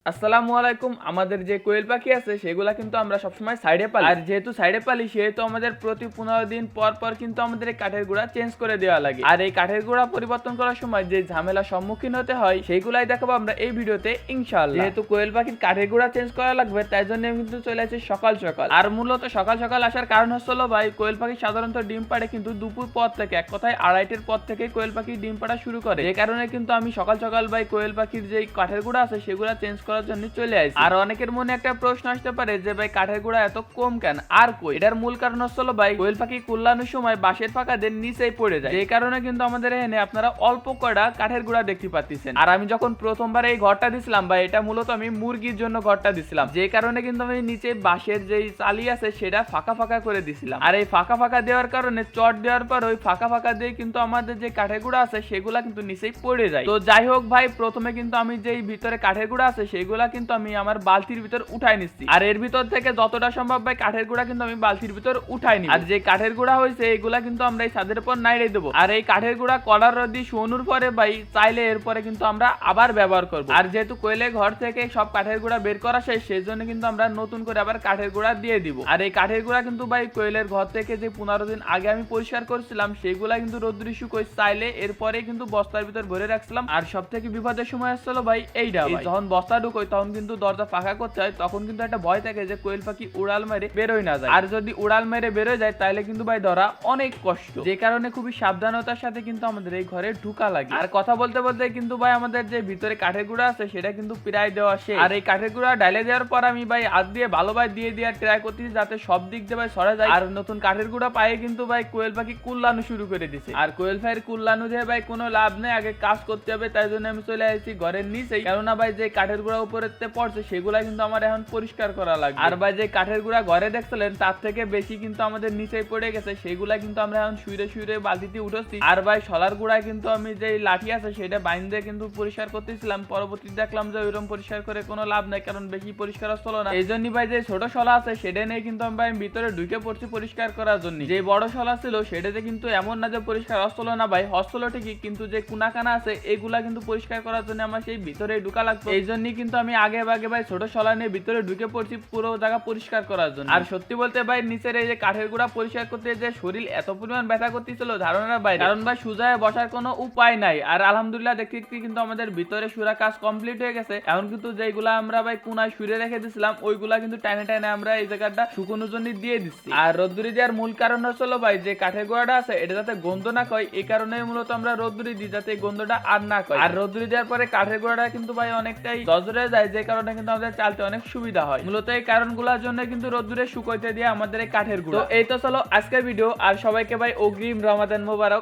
আসসালামু আলাইকুম। আমাদের যে কোয়েল পাখি আছে সেগুলা কিন্তু আমরা সবসময় সাইডে পালি, আর যেহেতু সাইডে পালি সেহেতু আমাদের প্রতি 15 দিন পর পর কিন্তু আমাদের এই কাঠের গুঁড়া চেঞ্জ করে দেওয়া লাগে। আর এই কাঠের গুঁড়া পরিবর্তন করার সময় যে ঝামেলা সম্মুখীন হতে হয় সেইগুলাই দেখাবো আমরা এই ভিডিওতে ইনশাআল্লাহ। যেহেতু কোয়েল পাখির কাঠের গুঁড়া চেঞ্জ করা লাগবে তাই জন্য কিন্তু চলে আসছে সকাল সকাল। আর মূলত সকাল সকাল আসার কারণ হলো ভাই, কোয়েল পাখি সাধারণত ডিম পাড়ে কিন্তু দুপুর পর থেকে, এক কথায় আড়াইটের পর থেকে কোয়েল পাখি ডিম পাড়া শুরু করে। যে কারণে কিন্তু আমি সকাল সকাল ভাই কোয়েল পাখির যে কাঠের গুঁড়া আছে সেগুলা চেঞ্জ করার জন্য চলে আসি। আর অনেকের মনে একটা প্রশ্ন আসতে পারে যে ভাই কাঠের গুঁড়া এত কম কেন আর কই? এটার মূল কারণ হলো ভাই, কোয়েল পাখি কুল্লানোর সময় বাঁশের ফাঁকাদের নিচেই পড়ে যায়, যে কারণে কিন্তু আমাদের এখানে আপনারা অল্প কয়টা কাঠের গুঁড়া দেখতে পাচ্ছেন। আর আমি যখন প্রথমবার এই ঘরটা দিছিলাম ভাই, এটা মূলত আমি মুরগির জন্য ঘরটা দিছিলাম, যে কারণে কিন্তু আমি নিচে বাঁশের যে চালি আছে সেটা ফাঁকা ফাঁকা করে দিছিলাম। আর এই ফাঁকা ফাঁকা দেওয়ার কারণে চট দেওয়ার পর ওই ফাঁকা ফাঁকা দিয়ে কিন্তু আমাদের যে কাঠের গুঁড়া আছে সেগুলা কিন্তু নিচেই পড়ে যায়। তো যাই হোক ভাই, প্রথমে কিন্তু আমি যেই ভিতরে কাঠের গুঁড়া আছে সেগুলা কিন্তু আমি আমার বালতির ভিতর উঠাই নিচ্ছি, আর এর ভিতর থেকে যতটা সম্ভব ভাই কাঠের গুঁড়া কিন্তু আমি বালতির ভিতর উঠাই নি। আর যে কাঠের গুঁড়া হয়েছে এগুলা কিন্তু আমরা এই ছাদের উপর নাইড়ে দেবো। আর এই কাঠের গুঁড়া কলার রদি শুনুর পরে ভাই চাইলে এরপরে কিন্তু আমরা আবার ব্যবহার করব। আর যেহেতু কোয়েলের ঘর থেকে সব কাঠের গুঁড়া বের করা শেষ, সেই জন্য কিন্তু আমরা নতুন করে আবার কাঠের গুঁড়া দিয়ে দিব। আর এই কাঠের গুঁড়া কিন্তু ভাই কোয়েলের ঘর থেকে যে 15 দিন আগে আমি পরিষ্কার করছিলাম সেগুলা কিন্তু রোদ্দুরে শুকোয় চাইলে এরপরে কিন্তু বস্তার ভিতর ভরে রাখছিলাম। আর সব থেকে বিপদের সময় আসছিল ভাই এইটা, যখন বস্তা ঢুকোয় তখন কিন্তু দরজা ফাঁকা করতে হয়, তখন কিন্তু একটা ভয় থাকে যে কোয়েল পাখি উড়াল মেরে বেরোয় না যায়। আর যদি উড়াল মেরে বেরোয় যায় তাহলে কিন্তু ভাই ধরা অনেক কষ্ট, যে কারণে খুবই সাবধানতার সাথে কিন্তু আমাদের এই ঘরে ঢুকা লাগে। আর কথা বলতে বলতে কিন্তু ভাই আমাদের যে ভিতরে কাঠের গুঁড়া আছে সেটা কিন্তু প্রায় দেওয়া শেষ। আর এই কাঠের গুঁড়া ডালে দেওয়ার পর আমি ভাই হাত দিয়ে ভালোভাবে দিয়ে দেওয়ার ট্রাই করতেছি যাতে সব দিক দিয়ে ভাই সরা যায়। আর নতুন কাঠের গুঁড়া পায়ে কিন্তু ভাই কোয়েল পাখি কুল্লানো শুরু করে দিছে। আর কোয়েল পাখির কুল্লানো দিয়ে ভাই কোনো লাভ নেই, আগে কাজ করতে হবে, তাই জন্য আমি চলে আসছি ঘরের নিচেই। কেননা ভাই যে কাঠের গুঁড়া উপরে পড়ছে সেগুলা কিন্তু আমার এখন পরিষ্কার করা লাগবে। আর ভাই যে কাঠের গুঁড়া ঘরে দেখছিলেন তার থেকে বেশি কিন্তু আমাদের নিচেই পড়ে গেছে, সেগুলা কিন্তু আমরা এখন শুইরে শুইরে বালতিতে উঠেছি। আর ভাই শলার গুঁড়ায় কিন্তু আমি যে লাঠি আছে সেটা বাইন্ধে কিন্তু পরিষ্কার করতেছিলাম, পরবর্তীতে দেখলাম যে ওইরকম পরিষ্কার করে কোনো লাভ নাই, কারণ বেশি পরিষ্কার হচ্ছিল না। এই জন্য ভাই যে ছোট শলা আছে সেটা নিয়ে কিন্তু আমি ভাই ভিতরে ঢুকে পড়ছি পরিষ্কার করার জন্য। যে বড় শলা ছিল সেটাতে কিন্তু এমন না যে পরিষ্কার হচ্ছিল না ভাই, হচ্ছিল ঠিকই, কিন্তু যে কুনাকানা আছে এগুলা কিন্তু পরিষ্কার করার জন্য আমার সেই ভিতরে ঢুকা লাগতো। এই জন্যই কিন্তু আমি আগে ভাগে ভাই ছোট শলা নিয়ে ভিতরে ঢুকে পড়ছি পুরো জায়গা পরিষ্কার করার জন্য। আর সত্যি বলতে ভাই নিচের এই যে কাঠের গুঁড়া পরিষ্কার করতে যে শরীর এত পরিমাণ ব্যথা করতেছিল ধারণার বাইরে, কারণ ভাই সুজায় বসার কোনো উপায় নাই। আর আলহামদুলিল্লাহ দেখতে দেখতে কিন্তু আমাদের ভিতরে সুরা কাজ কমপ্লিট হয়ে গেছে। এখন কিন্তু যেগুলা আমরা ভাই কোনায় শুয়ে রেখে দিছিলাম ওইগুলা কিন্তু টাইনে টাইনে আমরা এই জায়গাটা শুকনোর জন্য দিয়ে দিচ্ছি। আর রোদ্দুরি দেওয়ার মূল কারণ হলো ভাই যে কাঠের গুঁড়াটা আছে এটা যাতে গন্ধ না কয়, এই কারণে মূলত আমরা রোদ্দুরি দিই যাতে গন্ধটা আর না কয়। আর রোদ্দুরি দেওয়ার পরে কাঠের গুঁড়াটা কিন্তু ভাই অনেকটাই জজরে যায়, যে কারণে কিন্তু আমাদের চালতে অনেক সুবিধা হয়। মূলত এই কারণগুলোর জন্য কিন্তু রোদ্দুরে শুকাইতে দিয়ে আমাদের এই কাঠের গুঁড়া। তো এই তো চলো আজকের ভিডিও, আর সবাইকে ভাই অগ্রিম রমাদান মোবারক।